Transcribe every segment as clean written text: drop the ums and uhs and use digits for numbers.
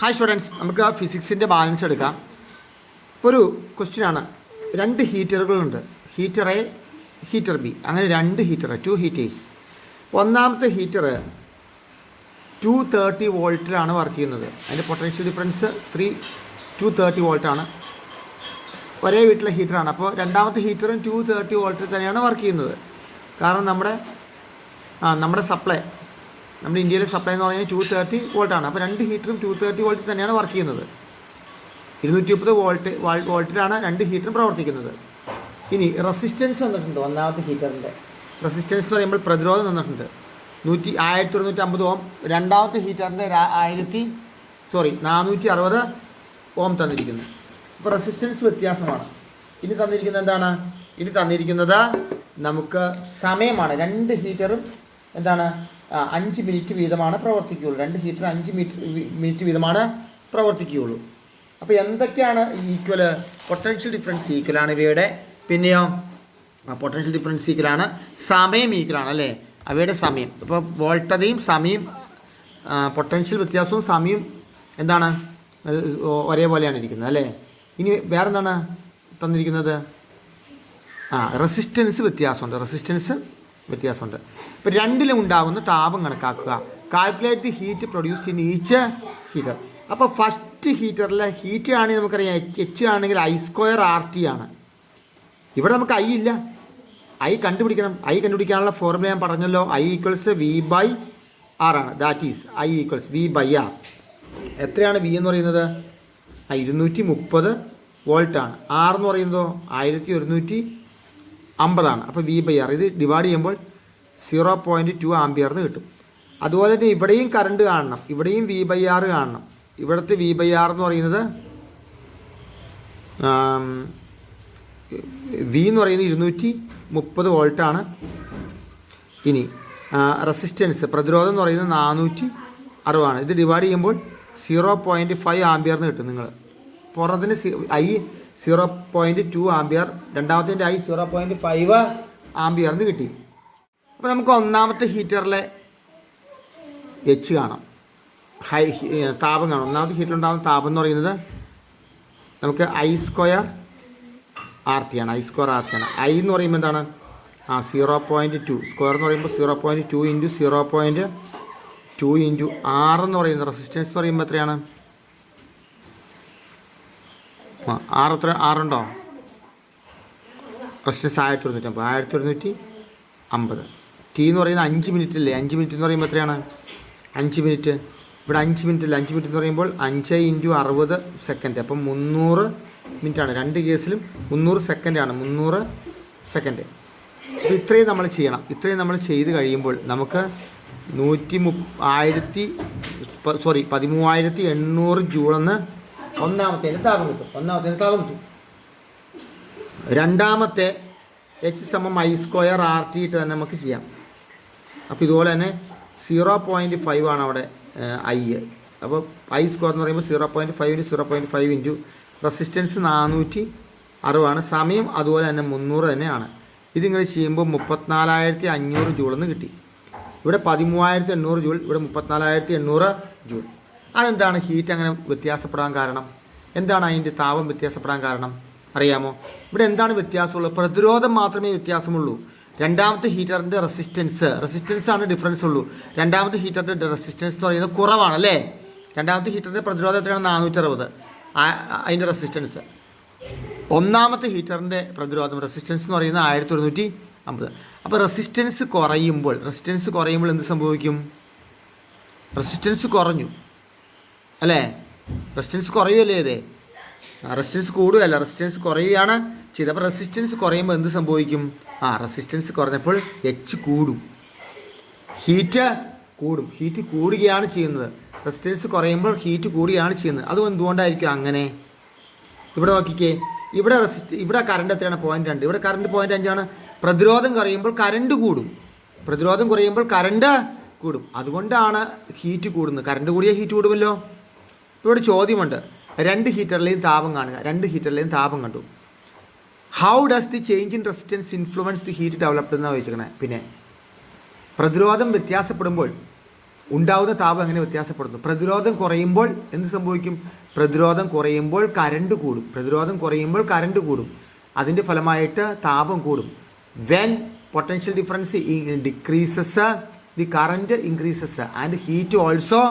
Hi students, നമുക്ക് ഫിസിക്സിൻ്റെ balance എടുക്കാം. ഇപ്പോൾ ഒരു ക്വസ്റ്റ്യനാണ്. രണ്ട് ഹീറ്ററുകളുണ്ട്, ഹീറ്റർ എ, ഹീറ്റർ ബി, അങ്ങനെ രണ്ട് ഹീറ്റർ, 2 ഹീറ്റേഴ്സ്. ഒന്നാമത്തെ ഹീറ്റർ 230 വോൾട്ടിലാണ് വർക്ക് ചെയ്യുന്നത്. അതിൻ്റെ പൊട്ടൻഷ്യൽ ഡിഫറൻസ് 230 വോൾട്ടാണ്. ഒരേ വീട്ടിലെ ഹീറ്ററാണ്. അപ്പോൾ രണ്ടാമത്തെ ഹീറ്ററും 230 വോൾട്ടിൽ തന്നെയാണ് വർക്ക് ചെയ്യുന്നത്. കാരണം നമ്മുടെ സപ്ലൈ, നമ്മുടെ ഇന്ത്യയിലെ സപ്ലൈ എന്ന് പറഞ്ഞാൽ 230 വോൾട്ടാണ്. അപ്പോൾ രണ്ട് ഹീറ്ററും 230 വോൾട്ടിൽ തന്നെയാണ് വർക്ക് ചെയ്യുന്നത്. 230 വോൾട്ടിലാണ് രണ്ട് ഹീറ്ററും പ്രവർത്തിക്കുന്നത്. ഇനി റെസിസ്റ്റൻസ് തന്നിട്ടുണ്ട്. ഒന്നാമത്തെ ഹീറ്ററിൻ്റെ റെസിസ്റ്റൻസ് എന്ന് പറയുമ്പോൾ പ്രതിരോധം തന്നിട്ടുണ്ട് 1150 ഓം. രണ്ടാമത്തെ ഹീറ്ററിൻ്റെ 460 ഓം തന്നിരിക്കുന്നു. അപ്പോൾ റെസിസ്റ്റൻസ് വ്യത്യാസമാണ്. ഇനി തന്നിരിക്കുന്നത് എന്താണ്? ഇനി തന്നിരിക്കുന്നത് നമുക്ക് സമയമാണ്. രണ്ട് ഹീറ്ററും എന്താണ് 5 മിനിറ്റ് വീതമാണ് പ്രവർത്തിക്കുകയുള്ളൂ. രണ്ട് ഹീറ്റർ 5 മിനിറ്റ് വീതമാണ് പ്രവർത്തിക്കുകയുള്ളൂ. അപ്പോൾ എന്തൊക്കെയാണ് ഈക്വൽ? പൊട്ടൻഷ്യൽ ഡിഫറൻസ് ഈക്വലാണ് ഇവയുടെ. പിന്നെയോ പൊട്ടൻഷ്യൽ ഡിഫറൻസ് ഈക്വലാണ്, സമയം ഈക്വലാണ് അല്ലേ, അവയുടെ സമയം. ഇപ്പോൾ വോൾട്ടതയും സമയം, പൊട്ടൻഷ്യൽ വ്യത്യാസവും സമയം എന്താണ് ഒരേപോലെയാണ് ഇരിക്കുന്നത് അല്ലേ. ഇനി വേറെന്താണ് തന്നിരിക്കുന്നത്? റെസിസ്റ്റൻസ് വ്യത്യാസമുണ്ട്. ഇപ്പോൾ രണ്ടിലും ഉണ്ടാകുന്ന താപം കണക്കാക്കുക. Calculate the heat produced in each heater. അപ്പോൾ ഫസ്റ്റ് ഹീറ്ററിലെ ഹീറ്റ് ആണെങ്കിൽ നമുക്കറിയാം H ആണെങ്കിൽ I²RT ആണ്. ഇവിടെ നമുക്ക് I ഇല്ല. I കണ്ടുപിടിക്കണം. I കണ്ടുപിടിക്കാനുള്ള ഫോർമുല ഞാൻ പറഞ്ഞല്ലോ. I = V/R ആണ്. That is I = V/R. എത്രയാണ് V എന്ന് പറയുന്നത്? 230 വോൾട്ടാണ്. R എന്ന് പറയുന്നതോ 1150 ആണ്. അപ്പോൾ V/R ഇത് ഡിവൈഡ് ചെയ്യുമ്പോൾ 0.2 ആംപിയർന്ന് കിട്ടും. അതുപോലെ തന്നെ ഇവിടെയും കറണ്ട് കാണണം, ഇവിടെയും V/R കാണണം. ഇവിടുത്തെ V/R എന്ന് പറയുന്നത് V എന്ന് പറയുന്നത് 230 വോൾട്ടാണ്. ഇനി റെസിസ്റ്റൻസ് പ്രതിരോധം എന്ന് പറയുന്നത് 460 ആണ്. ഇത് ഡിവൈഡ് ചെയ്യുമ്പോൾ 0.5 ആംപിയർന്ന് കിട്ടും. നിങ്ങൾ പുറത്തിന് I 0.2 ആംപിയർ, രണ്ടാമത്തെ I 0.5 ആംപിയർന്ന് കിട്ടി. അപ്പോൾ നമുക്ക് ഒന്നാമത്തെ ഹീറ്ററിലെ H കാണാം, താപം കാണാം. ഒന്നാമത്തെ ഹീറ്ററിലുണ്ടാകുന്ന താപം എന്ന് പറയുന്നത് നമുക്ക് I²RT ആണ്. I എന്ന് പറയുമ്പോൾ എന്താണ്? 0.2 സ്ക്വയർ എന്ന് പറയുമ്പോൾ 0.2 × 0.2 × R എന്ന് പറയുന്നത് റെസിസ്റ്റൻസ് എന്ന് പറയുമ്പോൾ എത്രയാണ്? R ഉണ്ടോ? റെസിസ്റ്റൻസ് 1150. T എന്ന് പറയുന്നത് 5 മിനിറ്റ് അല്ലേ. 5 മിനിറ്റ് എന്ന് പറയുമ്പോൾ എത്രയാണ്? 5 മിനിറ്റ്. ഇവിടെ 5 മിനിറ്റ് അല്ല. 5 മിനിറ്റ് എന്ന് പറയുമ്പോൾ 5 × 60 സെക്കൻഡ്. അപ്പം 300 മിനിറ്റാണ്. രണ്ട് കേസിലും 300 സെക്കൻഡാണ്. 300 സെക്കൻഡ്. അപ്പോൾ ഇത്രയും നമ്മൾ ചെയ്യണം. ഇത്രയും നമ്മൾ ചെയ്ത് കഴിയുമ്പോൾ നമുക്ക് 13,800 ജൂളെന്ന് ഒന്നാമത്തേന് താപം കിട്ടും. രണ്ടാമത്തെ H = I²RT ഇട്ട് തന്നെ നമുക്ക് ചെയ്യാം. അപ്പോൾ ഇതുപോലെ തന്നെ 0.5 ആണ് അവിടെ I. അപ്പോൾ I² എന്ന് പറയുമ്പോൾ 0.5 × 0.5 × റെസിസ്റ്റൻസ് 460 ആണ്. സമയം അതുപോലെ തന്നെ 300 തന്നെയാണ്. ഇതിങ്ങനെ ചെയ്യുമ്പോൾ 34,500 ജൂളെന്ന് കിട്ടി. ഇവിടെ 13,800 ജൂൾ, ഇവിടെ 34,800 ജൂൾ. അതെന്താണ് ഹീറ്റ് അങ്ങനെ വ്യത്യാസപ്പെടാൻ കാരണം? എന്താണ് അതിൻ്റെ താപം വ്യത്യാസപ്പെടാൻ കാരണം അറിയാമോ? ഇവിടെ എന്താണ് വ്യത്യാസമുള്ളത്? പ്രതിരോധം മാത്രമേ വ്യത്യാസമുള്ളൂ. രണ്ടാമത്തെ ഹീറ്ററിൻ്റെ റെസിസ്റ്റൻസ് ആണ് ഡിഫറൻസ് ഉള്ളൂ. രണ്ടാമത്തെ ഹീറ്ററിൻ്റെ റെസിസ്റ്റൻസ് എന്ന് പറയുന്നത് കുറവാണ് അല്ലേ. രണ്ടാമത്തെ ഹീറ്ററിൻ്റെ പ്രതിരോധം എത്രയാണ്? 460 അതിൻ്റെ റെസിസ്റ്റൻസ്. ഒന്നാമത്തെ ഹീറ്ററിൻ്റെ പ്രതിരോധം റെസിസ്റ്റൻസ് എന്ന് പറയുന്നത് 1150. അപ്പോൾ റെസിസ്റ്റൻസ് കുറയുമ്പോൾ എന്ത് സംഭവിക്കും? റെസിസ്റ്റൻസ് കുറഞ്ഞു അല്ലേ. റെസിസ്റ്റൻസ് കുറയുമല്ലേ ഇതേ. റെസിസ്റ്റൻസ് കൂടുകയല്ല, റെസിസ്റ്റൻസ് കുറയുകയാണ് ചെയ്തത്. അപ്പോൾ റെസിസ്റ്റൻസ് കുറയുമ്പോൾ എന്ത് സംഭവിക്കും? റെസിസ്റ്റൻസ് കുറഞ്ഞപ്പോൾ H കൂടും, ഹീറ്റ് കൂടുകയാണ് ചെയ്യുന്നത്. റെസിസ്റ്റൻസ് കുറയുമ്പോൾ ഹീറ്റ് കൂടുകയാണ് ചെയ്യുന്നത്. അത് എന്തുകൊണ്ടായിരിക്കും അങ്ങനെ? ഇവിടെ നോക്കിക്കേ, ഇവിടെ കറണ്ട് എത്രയാണ്? 0.2. ഇവിടെ കറണ്ട് 0.5 ആണ്. പ്രതിരോധം കുറയുമ്പോൾ കറണ്ട് കൂടും. അതുകൊണ്ടാണ് ഹീറ്റ് കൂടുന്നത്. കറണ്ട് കൂടിയാൽ ഹീറ്റ് കൂടുമല്ലോ. ഇവിടെ ചോദ്യമുണ്ട്, രണ്ട് ഹീറ്ററിലെയും താപം കാണുക. രണ്ട് ഹീറ്ററിലെയും താപം കണ്ടു. How does the change in resistance influence the heat developed എന്നാണ് ചോദിച്ചിരിക്കണേ. പിന്നെ പ്രതിരോധം വ്യത്യാസപ്പെടുമ്പോൾ ഉണ്ടാവുന്ന താപം എങ്ങനെ വ്യത്യാസപ്പെടുന്നു? പ്രതിരോധം കുറയുമ്പോൾ എന്ത് സംഭവിക്കും? പ്രതിരോധം കുറയുമ്പോൾ കറണ്ട് കൂടും. പ്രതിരോധം കുറയുമ്പോൾ കറണ്ട് കൂടും. അതിൻ്റെ ഫലമായിട്ട് താപം കൂടും. When potential difference decreases the current increases and heat also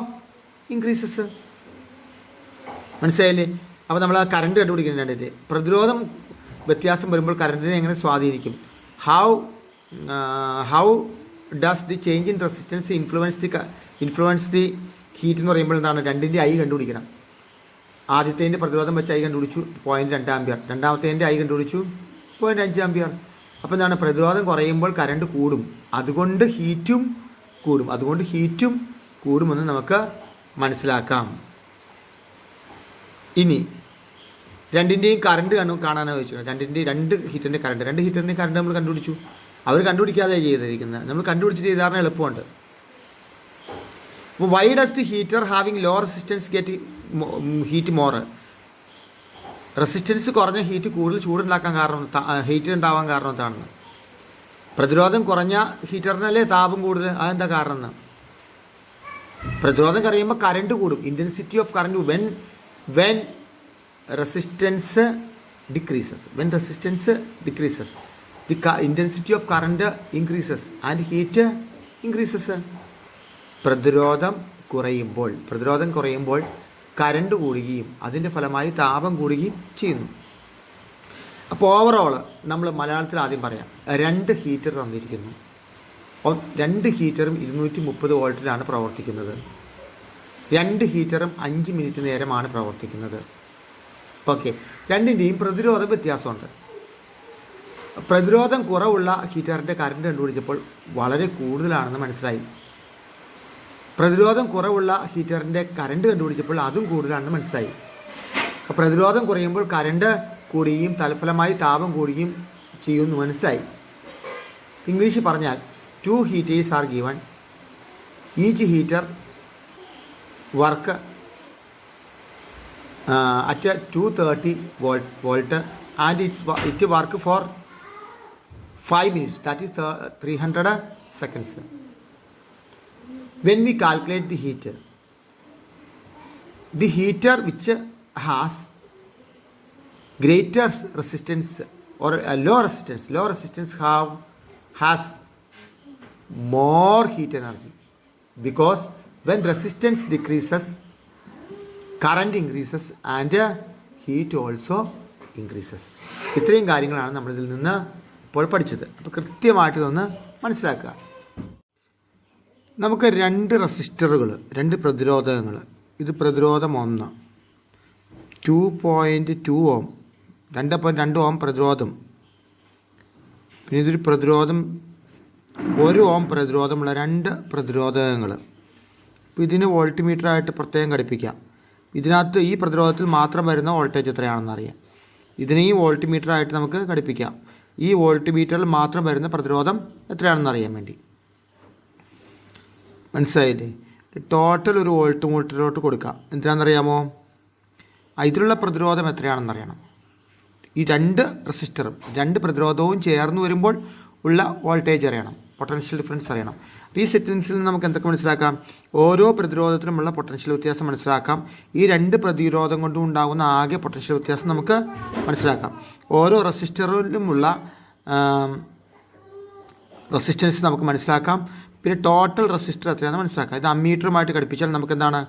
increases. മനസ്സിലായില്ലേ? അപ്പോൾ നമ്മൾ ആ കറണ്ട് കണ്ടുപിടിക്കുന്നുണ്ട്. പ്രതിരോധം വ്യത്യാസം വരുമ്പോൾ കറണ്ടിനെ എങ്ങനെ സ്വാധീനിക്കും? How does the change in resistance influence the heat എന്ന് പറയുമ്പോൾ എന്താണ്? രണ്ടിൻ്റെ ഐ കണ്ടുപിടിക്കണം. ആദ്യത്തേൻ്റെ പ്രതിരോധം വെച്ച് ഐ കണ്ടുപിടിച്ചു 0.2 ആംപിയർ. രണ്ടാമത്തേൻ്റെ ഐ കണ്ടുപിടിച്ചു 0.5 ആംപിയർ. അപ്പോൾ എന്താണ്? പ്രതിരോധം കുറയുമ്പോൾ കറണ്ട് കൂടും, അതുകൊണ്ട് ഹീറ്റും കൂടുമെന്ന് നമുക്ക് മനസ്സിലാക്കാം. ഇനി രണ്ടിൻ്റെയും കറണ്ട് കാണാനാണ് ചോദിച്ചത്. രണ്ട് ഹീറ്ററിൻ്റെ കറണ്ട് നമ്മൾ കണ്ടുപിടിച്ചു. അവർ കണ്ടുപിടിക്കാതെ ചെയ്തിരിക്കുന്നത്, നമ്മൾ കണ്ടുപിടിച്ച് ചെയ്താൽ എളുപ്പമുണ്ട്. Why does the heater having low resistance get heat more? Resistance കുറഞ്ഞ ഹീറ്റ് കൂടുതൽ ചൂടുണ്ടാക്കാൻ കാരണം, ഹീറ്റ് ഉണ്ടാവാൻ കാരണം എന്താണെന്ന്? പ്രതിരോധം കുറഞ്ഞ ഹീറ്ററിനല്ലേ താപം കൂടുതൽ? അതെന്താ കാരണം എന്ന്? പ്രതിരോധം കുറയുമ്പോൾ കറണ്ട് കൂടും. Intensity of current when resistance decreases the intensity of current increases and heat increases. പ്രതിരോധം കുറയുമ്പോൾ കറണ്ട് കൂടുകയും അതിൻ്റെ ഫലമായി താപം കൂടുകയും ചെയ്യുന്നു. അപ്പോൾ ഓവറോൾ നമ്മൾ മലയാളത്തിൽ ആദ്യം പറയാം. 2 ഹീറ്റർ തന്നിരിക്കുന്നു. 2 ഹീറ്ററും 230 വോൾട്ടിലാണ് പ്രവർത്തിക്കുന്നത്. 2 ഹീറ്ററും 5 മിനിറ്റ് നേരമാണ് പ്രവർത്തിക്കുന്നത്. ഓക്കെ, രണ്ടിൻ്റെയും പ്രതിരോധ വ്യത്യാസമുണ്ട്. പ്രതിരോധം കുറവുള്ള ഹീറ്ററിൻ്റെ കറണ്ട് കണ്ടുപിടിച്ചപ്പോൾ വളരെ കൂടുതലാണെന്ന് മനസ്സിലായി. പ്രതിരോധം കുറവുള്ള ഹീറ്ററിൻ്റെ കറണ്ട് കണ്ടുപിടിച്ചപ്പോൾ അതും കൂടുതലാണെന്ന് മനസ്സിലായി. പ്രതിരോധം കുറയുമ്പോൾ കറണ്ട് കൂടുകയും തൽഫലമായി താപം കൂടുകയും ചെയ്യുമെന്ന് മനസ്സിലായി. ഇംഗ്ലീഷ് പറഞ്ഞാൽ 2 heaters are given. Each heater work at 230 volt and it work for 5 minutes, that is 300 seconds. When we calculate the heater which has greater resistance or low resistance has more heat energy, because when resistance decreases current increases and heat also increases. ഇത്രയും കാര്യങ്ങളാണ് നമ്മളിതിൽ നിന്ന് ഇപ്പോൾ പഠിച്ചത്. അപ്പോൾ കൃത്യമായിട്ട് ഇതൊന്ന് മനസ്സിലാക്കുക. നമുക്ക് 2 റെസിസ്റ്ററുകൾ, 2 പ്രതിരോധകങ്ങൾ. ഇത് പ്രതിരോധം 1, 2.2 ഓം, 2.2 ഓം പ്രതിരോധം. പിന്നെ ഇതൊരു പ്രതിരോധം 1 ഓം പ്രതിരോധമുള്ള 2 പ്രതിരോധകങ്ങൾ. അപ്പോൾ ഇതിന് വോൾട്ട് മീറ്ററായിട്ട് പ്രത്യേകം ഘടിപ്പിക്കാം. ഇതിനകത്ത് ഈ പ്രതിരോധത്തിൽ മാത്രം വരുന്ന വോൾട്ടേജ് എത്രയാണെന്ന് അറിയാം. ഇതിനെയും വോൾട്ട് മീറ്ററായിട്ട് നമുക്ക് ഘടിപ്പിക്കാം. ഈ വോൾട്ട് മീറ്ററിൽ മാത്രം വരുന്ന പ്രതിരോധം എത്രയാണെന്ന് അറിയാൻ വേണ്ടി. മനസ്സിലായില്ലേ? ടോട്ടൽ ഒരു വോൾട്ട് മീറ്ററിലോട്ട് കൊടുക്കാം. എന്തിനാണെന്നറിയാമോ? ഇതിലുള്ള പ്രതിരോധം എത്രയാണെന്ന് അറിയണം. ഈ 2 റെസിസ്റ്ററും 2 പ്രതിരോധവും ചേർന്ന് വരുമ്പോൾ ഉള്ള വോൾട്ടേജ് അറിയണം, പൊട്ടൻഷ്യൽ ഡിഫറൻസ് അറിയണം. ഈ സെറ്റിങ്സിൽ നിന്ന് നമുക്ക് എന്തൊക്കെ മനസ്സിലാക്കാം? ഓരോ പ്രതിരോധത്തിനുമുള്ള പൊട്ടൻഷ്യൽ വ്യത്യാസം മനസ്സിലാക്കാം. ഈ 2 പ്രതിരോധം കൊണ്ടും ഉണ്ടാകുന്ന ആകെ പൊട്ടൻഷ്യൽ വ്യത്യാസം നമുക്ക് മനസ്സിലാക്കാം. ഓരോ റെസിസ്റ്ററിലുമുള്ള റെസിസ്റ്റൻസ് നമുക്ക് മനസ്സിലാക്കാം. പിന്നെ ടോട്ടൽ റെസിസ്റ്റർ എത്രയാണെന്ന് മനസ്സിലാക്കാം. ഇത് അമ്മീറ്ററുമായിട്ട് ഘടിപ്പിച്ചാൽ നമുക്ക് എന്താണ്?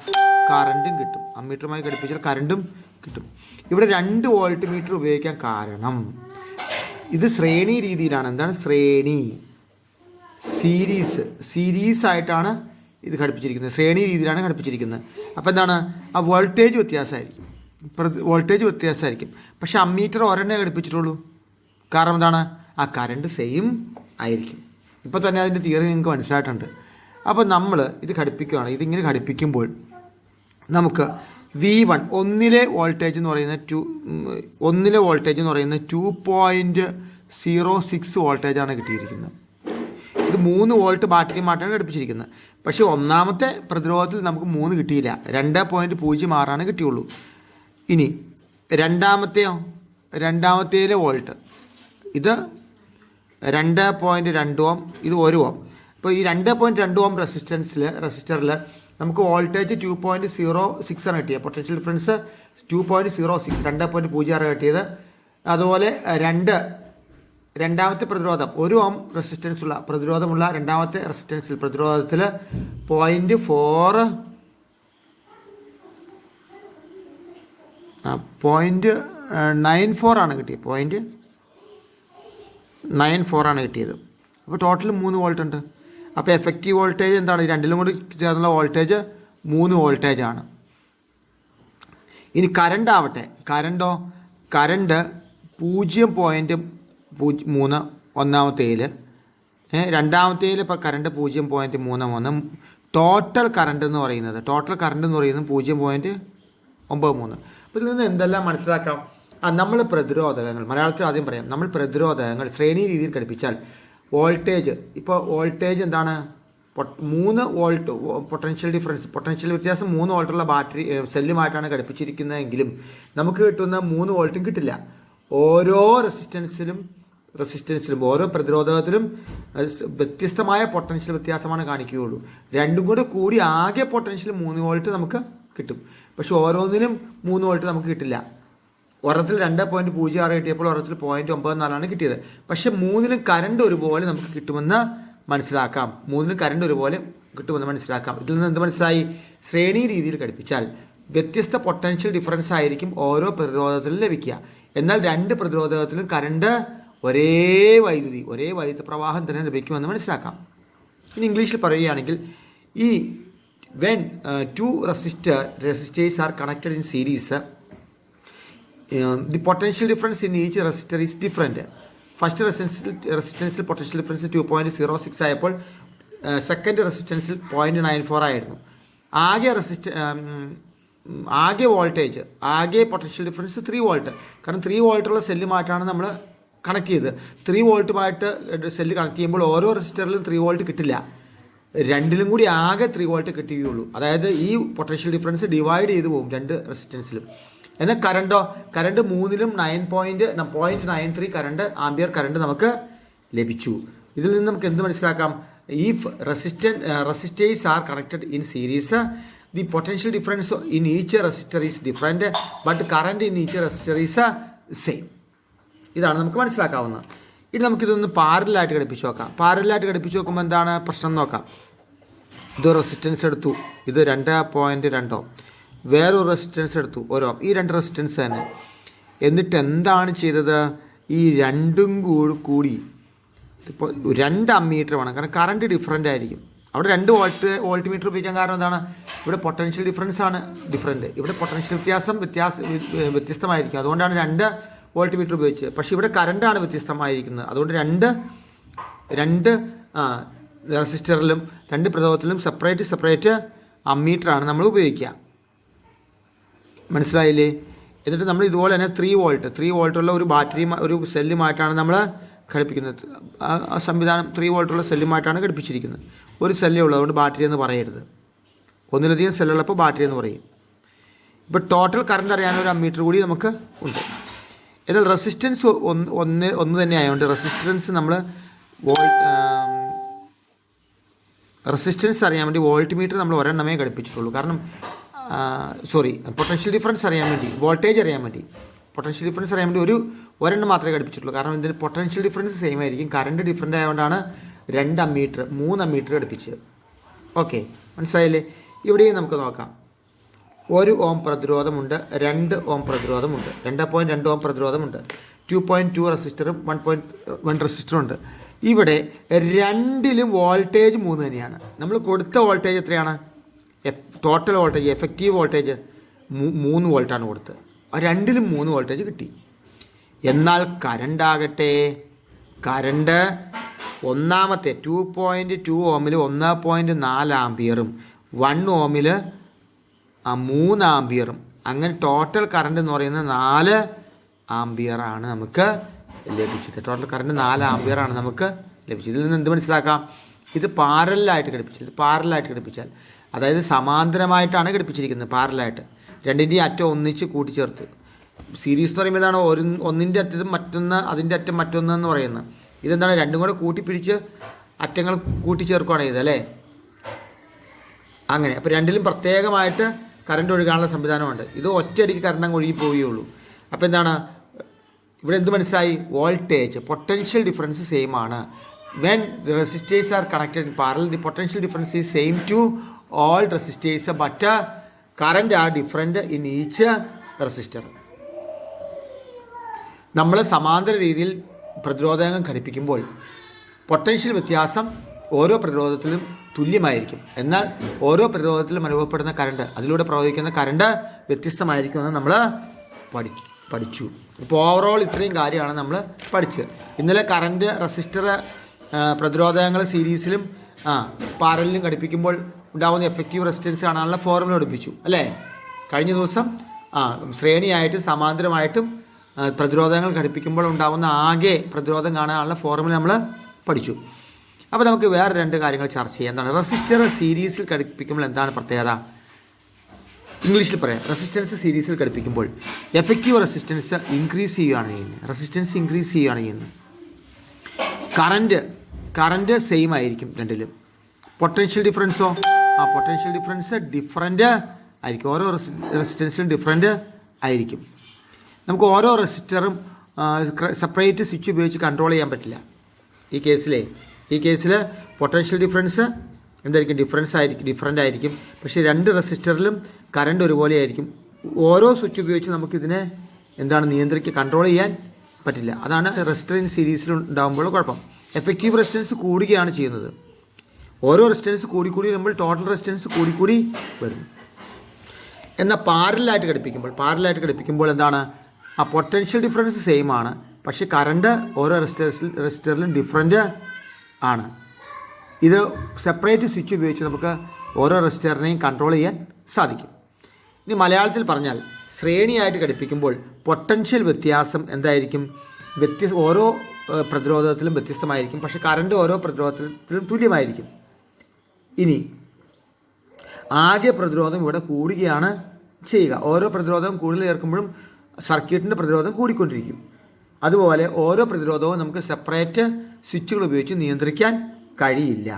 കറണ്ടും കിട്ടും. അമ്മീറ്ററുമായി ഘടിപ്പിച്ചാൽ കറണ്ടും കിട്ടും. ഇവിടെ 2 വോൾട്ട് മീറ്റർ ഉപയോഗിക്കാൻ കാരണം ഇത് ശ്രേണി രീതിയിലാണ്. എന്താണ് ശ്രേണി? സീരീസ് ആയിട്ടാണ് ഇത് ഘടിപ്പിച്ചിരിക്കുന്നത്. ശ്രേണി രീതിയിലാണ് ഘടിപ്പിച്ചിരിക്കുന്നത്. അപ്പോൾ എന്താണ്? ആ വോൾട്ടേജ് വ്യത്യാസമായിരിക്കും. പക്ഷെ അമ്മീറ്റർ ഒരെണ്ണേ ഘടിപ്പിച്ചിട്ടുള്ളൂ. കാരണം എന്താണ്? ആ കറണ്ട് സെയിം ആയിരിക്കും. ഇപ്പോൾ തന്നെ അതിൻ്റെ തിയറി നിങ്ങൾക്ക് മനസ്സിലായിട്ടുണ്ട്. അപ്പോൾ നമ്മൾ ഇത് ഘടിപ്പിക്കുകയാണ്. ഇതിങ്ങനെ ഘടിപ്പിക്കുമ്പോൾ നമുക്ക് V1 ഒന്നിലെ വോൾട്ടേജ് എന്ന് പറയുന്നത് 2.06 വോൾട്ടേജാണ് കിട്ടിയിരിക്കുന്നത്. ഇത് 3 വോൾട്ട് ബാറ്ററി മാറ്റാണ് ഘടിപ്പിച്ചിരിക്കുന്നത്. പക്ഷേ ഒന്നാമത്തെ പ്രതിരോധത്തിൽ നമുക്ക് 3 കിട്ടിയില്ല, 2.06 കിട്ടിയുള്ളൂ. ഇനി രണ്ടാമത്തേലെ വോൾട്ട് ഇത് 2.2 ഓം, ഇത് 1 ഓം. ഇപ്പോൾ ഈ 2.2 ഓം റെസിസ്റ്ററിൽ നമുക്ക് വോൾട്ടേജ് 2.06 ആണ് കിട്ടിയത്. പൊട്ടൻഷ്യൽ ഡിഫറൻസ് 2.06 2.06 കിട്ടിയത്. അതുപോലെ രണ്ടാമത്തെ പ്രതിരോധം 1 ഓം പ്രതിരോധമുള്ള രണ്ടാമത്തെ പ്രതിരോധത്തിൽ 0.94 ആണ് കിട്ടിയത്. 0.94 ആണ് കിട്ടിയത്. അപ്പോൾ ടോട്ടൽ 3 വോൾട്ട് ഉണ്ട്. അപ്പോൾ എഫക്റ്റീവ് വോൾട്ടേജ് എന്താണ്? രണ്ടിലും കൂടി ചേർന്നുള്ള വോൾട്ടേജ് 3 വോൾട്ടേജ് ആണ്. ഇനി കറണ്ട് ആവട്ടെ, കറണ്ട് 0.3 ഒന്നാമത്തേൽ, രണ്ടാമത്തേൽ ഇപ്പോൾ കറണ്ട് 0.33. ടോട്ടൽ കറണ്ട് എന്ന് പറയുന്നത് 0.93. അപ്പോൾ ഇതിൽ നിന്ന് എന്തെല്ലാം മനസ്സിലാക്കാം? നമ്മൾ പ്രതിരോധകങ്ങൾ, മലയാളത്തിൽ ആദ്യം പറയാം, നമ്മൾ പ്രതിരോധകങ്ങൾ ശ്രേണി രീതിയിൽ ഘടിപ്പിച്ചാൽ വോൾട്ടേജ് എന്താണ്? 3 വോൾട്ട് പൊട്ടൻഷ്യൽ വ്യത്യാസം 3 വോൾട്ടുള്ള ബാറ്ററി സെല്ലുമായിട്ടാണ് ഘടിപ്പിച്ചിരിക്കുന്നതെങ്കിലും നമുക്ക് കിട്ടുന്ന 3 വോൾട്ടും കിട്ടില്ല. ഓരോ റെസിസ്റ്റൻസിലും ഓരോ പ്രതിരോധകത്തിലും വ്യത്യസ്തമായ പൊട്ടൻഷ്യൽ വ്യത്യാസമാണ് കാണിക്കുകയുള്ളൂ. രണ്ടും കൂടി ആകെ പൊട്ടൻഷ്യൽ 3 വോൾട്ട് നമുക്ക് കിട്ടും. പക്ഷെ ഓരോന്നിനും 3 വോൾട്ട് നമുക്ക് കിട്ടില്ല. ഒരെണ്ണത്തിൽ 2.06 കിട്ടിയപ്പോൾ ഒരെണ്ണത്തിൽ 0.94 കിട്ടിയത്. പക്ഷെ 3നും കറണ്ട് ഒരുപോലെ നമുക്ക് കിട്ടുമെന്ന് മനസ്സിലാക്കാം. ഇതിൽ നിന്ന് എന്ത് മനസ്സിലായി? ശ്രേണി രീതിയിൽ ഘടിപ്പിച്ചാൽ വ്യത്യസ്ത പൊട്ടൻഷ്യൽ ഡിഫറൻസ് ആയിരിക്കും ഓരോ പ്രതിരോധത്തിലും ലഭിക്കുക. എന്നാൽ 2 പ്രതിരോധത്തിലും കറണ്ട് ഒരേ വൈദ്യുത പ്രവാഹം തന്നെ ലഭിക്കുമെന്ന് മനസ്സിലാക്കാം. ഇനി ഇംഗ്ലീഷിൽ പറയുകയാണെങ്കിൽ when two resistors are connected in series, the potential difference in each resistor is different. First resistance potential difference 2.06 ആയപ്പോൾ സെക്കൻഡ് റെസിസ്റ്റൻസിൽ 0.94 ആയിരുന്നു. ആകെ വോൾട്ടേജ്, ആകെ പൊട്ടൻഷ്യൽ ഡിഫറൻസ് 3 വോൾട്ട്. കാരണം 3 വോൾട്ടുള്ള സെല്ലുമായിട്ടാണ് നമ്മൾ കണക്ട് ചെയ്തത്. 3 വോൾട്ടുമായിട്ട് സെല്ല് കണക്ട് ചെയ്യുമ്പോൾ ഓരോ റെസിസ്റ്ററിലും 3 വോൾട്ട് കിട്ടില്ല. രണ്ടിലും കൂടി ആകെ 3 വോൾട്ട് കിട്ടുകയുള്ളൂ. അതായത് ഈ പൊട്ടൻഷ്യൽ ഡിഫറൻസ് ഡിവൈഡ് ചെയ്ത് പോകും 2 റെസിസ്റ്റൻസിലും. എന്നാൽ കറണ്ട് 3ലും 0.93 ആംപിയർ കറണ്ട് നമുക്ക് ലഭിച്ചു. ഇതിൽ നിന്ന് നമുക്ക് എന്ത് മനസ്സിലാക്കാം? If resistors are connected in series, the potential difference in each resistor is different, but current in each resistor is same. ഇതാണ് നമുക്ക് മനസ്സിലാക്കാവുന്നത്. ഇനി നമുക്കിതൊന്ന് പാരലായിട്ട് ഘടിപ്പിച്ച് നോക്കാം. നോക്കുമ്പോൾ എന്താണ് പ്രശ്നം നോക്കാം. ഇത് റെസിസ്റ്റൻസ് എടുത്തു, ഇത് 2.2 ഓം. വേറൊരു റെസിസ്റ്റൻസ് എടുത്തു, 1 ഓം. ഈ 2 റെസിസ്റ്റൻസ് തന്നെ. എന്നിട്ട് എന്താണ് ചെയ്തത്? ഈ രണ്ടും കൂടി ഇപ്പോൾ 2 അമ്മീറ്റർ വേണം. കാരണം കറണ്ട് ഡിഫറൻ്റ് ആയിരിക്കും. അവിടെ 2 വോൾട്ട് മീറ്റർ ഉപയോഗിക്കാൻ കാരണം എന്താണ്? ഇവിടെ പൊട്ടൻഷ്യൽ ഡിഫറൻസ് ആണ് ഡിഫറൻറ്റ്. ഇവിടെ പൊട്ടൻഷ്യൽ വ്യത്യസ്തമായിരിക്കും. അതുകൊണ്ടാണ് 2 വോൾട്ട് മീറ്റർ ഉപയോഗിച്ചത്. പക്ഷേ ഇവിടെ കറണ്ടാണ് വ്യത്യസ്തമായിരിക്കുന്നത്. അതുകൊണ്ട് രണ്ട് റെസിസ്റ്ററിലും 2 പ്രതിരോധത്തിലും സെപ്പറേറ്റ് അമ്മീറ്ററാണ് നമ്മൾ ഉപയോഗിക്കുക. മനസ്സിലായില്ലേ? എന്നിട്ട് നമ്മൾ ഇതുപോലെ തന്നെ 3 വോൾട്ടുള്ള ഒരു ഒരു സെല്ലുമായിട്ടാണ് നമ്മൾ ഘടിപ്പിക്കുന്നത്. ആ സംവിധാനം 3 വോൾട്ടുള്ള സെല്ലുമായിട്ടാണ് ഘടിപ്പിച്ചിരിക്കുന്നത്. ഒരു സെല്ലേ ഉള്ളൂ, അതുകൊണ്ട് ബാറ്ററി എന്ന് പറയരുത്. ഒന്നിലധികം സെല്ലുള്ളപ്പോൾ ബാറ്ററി എന്ന് പറയും. ഇപ്പോൾ ടോട്ടൽ കറണ്ട് അറിയാനൊരു അമ്മീറ്റർ കൂടി നമുക്ക് ഉണ്ട്. എന്നാൽ റെസിസ്റ്റൻസ് ഒന്ന് തന്നെ ആയതുകൊണ്ട് റെസിസ്റ്റൻസ് അറിയാൻ വേണ്ടി വോൾട്ട് മീറ്റർ നമ്മൾ ഒരെണ്ണമേ ഘടിപ്പിച്ചിട്ടുള്ളൂ. കാരണം പൊട്ടൻഷ്യൽ ഡിഫറൻസ് അറിയാൻ വേണ്ടി, വോൾട്ടേജ് അറിയാൻ വേണ്ടി, പൊട്ടൻഷ്യൽ ഡിഫറൻസ് അറിയാൻ വേണ്ടി ഒരെണ്ണം മാത്രമേ ഘടിപ്പിച്ചിട്ടുള്ളൂ. കാരണം ഇതിന് പൊട്ടൻഷ്യൽ ഡിഫറൻസ് സെയിം ആയിരിക്കും. കറണ്ട് ഡിഫറൻ്റ് ആയതുകൊണ്ടാണ് 2 അമ്മീറ്റർ 3 അമ്മീറ്റർ ഘടിപ്പിച്ചത്. ഓക്കെ, മനസ്സിലായില്ലേ? ഇവിടെയും നമുക്ക് നോക്കാം. 1 ഓം പ്രതിരോധമുണ്ട്, 2 ഓം പ്രതിരോധമുണ്ട്, 2.2 ഓം പ്രതിരോധമുണ്ട്, 2.2 റെസിസ്റ്ററും 1.1 റെസിസ്റ്ററും ഉണ്ട്. ഇവിടെ രണ്ടിലും വോൾട്ടേജ് 3 തന്നെയാണ്. നമ്മൾ കൊടുത്ത വോൾട്ടേജ് എത്രയാണ്? ടോട്ടൽ വോൾട്ടേജ്, എഫക്റ്റീവ് വോൾട്ടേജ് 3 വോൾട്ടാണ് കൊടുത്തത്. രണ്ടിലും 3 വോൾട്ടേജ് കിട്ടി. എന്നാൽ കറണ്ട് ഒന്നാമത്തെ 2.2 ഓമിൽ 1.4 ആംപിയറും 1 ഓമിൽ 3 ആംപിയറും, അങ്ങനെ ടോട്ടൽ കറണ്ട് എന്ന് പറയുന്നത് 4 ആംപിയറാണ് നമുക്ക് ലഭിച്ചത്. ടോട്ടൽ കറണ്ട് 4 ആംപിയറാണ് നമുക്ക് ലഭിച്ചത്. ഇതിൽ നിന്ന് എന്ത് മനസ്സിലാക്കാം? ഇത് പാരലായിട്ട് ഘടിപ്പിച്ചാൽ, അതായത് സമാന്തരമായിട്ടാണ് ഘടിപ്പിച്ചിരിക്കുന്നത്. പാരലായിട്ട് രണ്ടിൻ്റെ അറ്റം ഒന്നിച്ച് കൂട്ടിച്ചേർത്ത്. സീരീസ് എന്ന് പറയുമ്പോൾ ഇതാണ് ഒന്നിൻ്റെ അറ്റത്തും അതിൻ്റെ അറ്റം മറ്റൊന്ന് എന്ന് പറയുന്നത്. ഇതെന്താണ്? രണ്ടും കൂടെ കൂട്ടിപ്പിടിച്ച് അറ്റങ്ങൾ കൂട്ടിച്ചേർക്കുകയാണ് ചെയ്തത് അല്ലേ. അങ്ങനെ അപ്പോൾ രണ്ടിലും പ്രത്യേകമായിട്ട് കറണ്ട് ഒഴുകാനുള്ള സംവിധാനമുണ്ട്. ഇത് ഒറ്റയടിക്ക് കറണ്ട് അങ്ങ് ഒഴുകി പോവുകയുള്ളൂ. അപ്പോൾ എന്താണ് ഇവിടെ എന്ത് മനസ്സിലായി? വോൾട്ടേജ് പൊട്ടൻഷ്യൽ ഡിഫറൻസ് സെയിം ആണ്. When the resistors are connected in parallel the potential difference is same to all resistors but current are different in each resistor. നമ്മൾ സമാന്തര രീതിയിൽ പ്രതിരോധകം ഘടിപ്പിക്കുമ്പോൾ പൊട്ടൻഷ്യൽ വ്യത്യാസം ഓരോ പ്രതിരോധത്തിലും തുല്യമായിരിക്കും. എന്നാൽ ഓരോ പ്രതിരോധത്തിലും അനുഭവപ്പെടുന്ന കറണ്ട്, അതിലൂടെ പ്രവഹിക്കുന്ന കറണ്ട് വ്യത്യസ്തമായിരിക്കുമെന്ന് നമ്മൾ പഠിച്ചു. ഇപ്പോൾ ഓവറോൾ ഇത്രയും കാര്യമാണ് നമ്മൾ പഠിച്ചത്. ഇന്നലെ കറണ്ട് റെസിസ്റ്റർ പ്രതിരോധകങ്ങൾ സീരീസിലും പാരലിലും ഘടിപ്പിക്കുമ്പോൾ ഉണ്ടാകുന്ന എഫക്റ്റീവ് റെസിസ്റ്റൻസ് കാണാനുള്ള ഫോർമുല പഠിപ്പിച്ചു അല്ലേ. കഴിഞ്ഞ ദിവസം ശ്രേണിയായിട്ടും സമാന്തരമായിട്ടും പ്രതിരോധങ്ങൾ ഘടിപ്പിക്കുമ്പോൾ ഉണ്ടാകുന്ന ആകെ പ്രതിരോധം കാണാനുള്ള ഫോർമുല നമ്മൾ പഠിച്ചു. അപ്പോൾ നമുക്ക് വേറെ രണ്ട് കാര്യങ്ങൾ ചർച്ച ചെയ്യാം. എന്താണ് റെസിസ്റ്റർ സീരീസിൽ ഘടിപ്പിക്കുമ്പോൾ എന്താണ് പ്രത്യേകത? ഇംഗ്ലീഷിൽ പറയാം. റെസിസ്റ്റൻസ് സീരീസിൽ ഘടിപ്പിക്കുമ്പോൾ എഫക്റ്റീവ് റെസിസ്റ്റൻസ് ഇൻക്രീസ് ചെയ്യുകയാണ് ചെയ്യുന്നത്. കറണ്ട് സെയിം ആയിരിക്കും രണ്ടിലും. പൊട്ടൻഷ്യൽ ഡിഫറൻസോ പൊട്ടൻഷ്യൽ ഡിഫറൻസ് ഡിഫറൻറ്റ് ആയിരിക്കും. ഓരോ റെസിസ്റ്റൻസിലും ഡിഫറൻറ്റ് ആയിരിക്കും. നമുക്ക് ഓരോ റെസിസ്റ്ററും സെപ്പറേറ്റ് സ്വിച്ച് ഉപയോഗിച്ച് കൺട്രോൾ ചെയ്യാൻ പറ്റില്ല. ഈ കേസിൽ പൊട്ടൻഷ്യൽ ഡിഫറൻസ് എന്തായിരിക്കും? ഡിഫറൻ്റ് ആയിരിക്കും. പക്ഷേ രണ്ട് റെസിസ്റ്ററിലും കറണ്ട് ഒരുപോലെ ആയിരിക്കും. ഓരോ സ്വിച്ച് ഉപയോഗിച്ച് നമുക്കിതിനെ കൺട്രോൾ ചെയ്യാൻ പറ്റില്ല. അതാണ് റെസിസ്റ്റർ ഇൻ സീരീസിൽ ഉണ്ടാകുമ്പോൾ കുഴപ്പം. എഫക്റ്റീവ് റെസിസ്റ്റൻസ് കൂടുകയാണ് ചെയ്യുന്നത്. ഓരോ റെസിസ്റ്റൻസ് കൂടി വരുമ്പോൾ ടോട്ടൽ റെസിസ്റ്റൻസ് കൂടി വരും. എന്നാൽ പാരലായിട്ട് ഘടിപ്പിക്കുമ്പോൾ എന്താണ്? പൊട്ടൻഷ്യൽ ഡിഫറൻസ് സെയിം ആണ്, പക്ഷേ കറണ്ട് ഓരോ റെസിസ്റ്ററിലും ഡിഫറൻ്റ് ആണ്. ഇത് സെപ്പറേറ്റ് സ്വിച്ച് ഉപയോഗിച്ച് നമുക്ക് ഓരോ റെസിസ്റ്ററിനെയും കൺട്രോൾ ചെയ്യാൻ സാധിക്കും. ഇനി മലയാളത്തിൽ പറഞ്ഞാൽ ശ്രേണിയായിട്ട് ഘടിപ്പിക്കുമ്പോൾ പൊട്ടൻഷ്യൽ വ്യത്യാസം എന്തായിരിക്കും? ഓരോ പ്രതിരോധത്തിലും വ്യത്യസ്തമായിരിക്കും, പക്ഷേ കറണ്ട് ഓരോ പ്രതിരോധത്തിലും തുല്യമായിരിക്കും. ഇനി ആകെ പ്രതിരോധം ഇവിടെ കൂടുകയാണ് ചെയ്യുക. ഓരോ പ്രതിരോധം കൂടുതൽ ചേർക്കുമ്പോഴും സർക്യൂട്ടിൻ്റെ പ്രതിരോധം കൂടിക്കൊണ്ടിരിക്കും. അതുപോലെ ഓരോ പ്രതിരോധവും നമുക്ക് സെപ്പറേറ്റ് സ്വിച്ചുകൾ ഉപയോഗിച്ച് നിയന്ത്രിക്കാൻ കഴിയില്ല.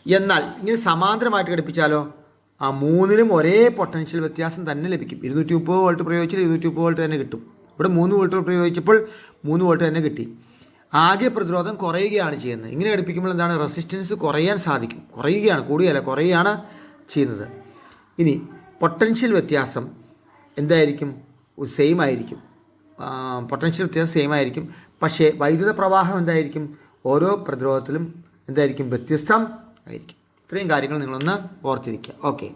എന്നാൽ ഇങ്ങനെ സമാന്തരമായിട്ട് ഘടിപ്പിച്ചാലോ മൂന്നിലും ഒരേ പൊട്ടൻഷ്യൽ വ്യത്യാസം തന്നെ ലഭിക്കും. 230 വോൾട്ട് പ്രയോഗിച്ചാൽ 230 വോൾട്ട് തന്നെ കിട്ടും. ഇവിടെ 3 വോൾട്ട് പ്രയോഗിച്ചപ്പോൾ 3 വോൾട്ട് തന്നെ കിട്ടി. ആകെ പ്രതിരോധം കുറയുകയാണ് ചെയ്യുന്നത്. ഇങ്ങനെ ഘടിപ്പിക്കുമ്പോൾ എന്താണ്? റെസിസ്റ്റൻസ് കുറയാൻ സാധിക്കും. കുറയുകയാണ് ചെയ്യുന്നത്. ഇനി പൊട്ടൻഷ്യൽ വ്യത്യാസം എന്തായിരിക്കും? സെയിം ആയിരിക്കും. പൊട്ടൻഷ്യൽ വ്യത്യാസം സെയിം ആയിരിക്കും, പക്ഷേ വൈദ്യുത പ്രവാഹം എന്തായിരിക്കും? ഓരോ പ്രതിരോധത്തിലും വ്യത്യസ്തം ആയിരിക്കും. ഇത്രയും കാര്യങ്ങൾ നിങ്ങളൊന്ന് ഓർത്തിരിക്കുക. ഓക്കെ.